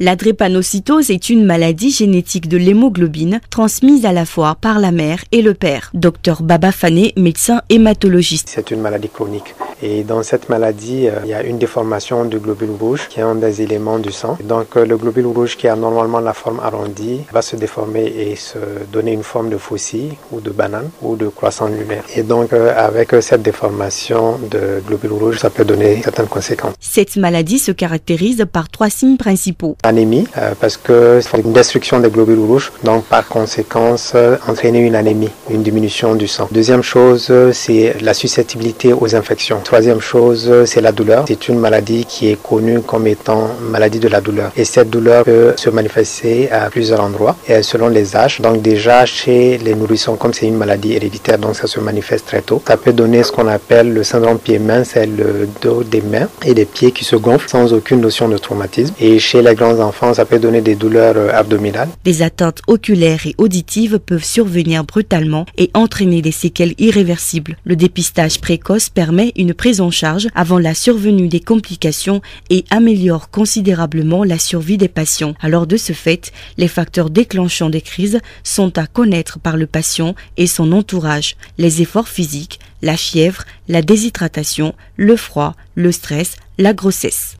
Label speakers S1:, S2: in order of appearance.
S1: La drépanocytose est une maladie génétique de l'hémoglobine transmise à la fois par la mère et le père. Dr Baba Fané, médecin hématologiste.
S2: C'est une maladie chronique et dans cette maladie, il y a une déformation du globule rouge qui est un des éléments du sang. Donc le globule rouge qui a normalement la forme arrondie va se déformer et se donner une forme de faucille ou de banane ou de croissant lunaire. Et donc avec cette déformation de globule rouge, ça peut donner certaines conséquences.
S1: Cette maladie se caractérise par 3 signes principaux.
S2: Anémie, parce que c'est une destruction des globules rouges, donc par conséquence entraîner une anémie, une diminution du sang. Deuxième chose, c'est la susceptibilité aux infections. Troisième chose, c'est la douleur. C'est une maladie qui est connue comme étant maladie de la douleur. Et cette douleur peut se manifester à plusieurs endroits, et selon les âges. Donc déjà chez les nourrissons, comme c'est une maladie héréditaire, donc ça se manifeste très tôt. Ça peut donner ce qu'on appelle le syndrome pieds-mains, c'est le dos des mains et des pieds qui se gonflent sans aucune notion de traumatisme. Et chez les grands enfants, ça peut donner des douleurs abdominales.
S1: Des atteintes oculaires et auditives peuvent survenir brutalement et entraîner des séquelles irréversibles. Le dépistage précoce permet une prise en charge avant la survenue des complications et améliore considérablement la survie des patients. Alors de ce fait, les facteurs déclenchants des crises sont à connaître par le patient et son entourage. Les efforts physiques, la fièvre, la déshydratation, le froid, le stress, la grossesse.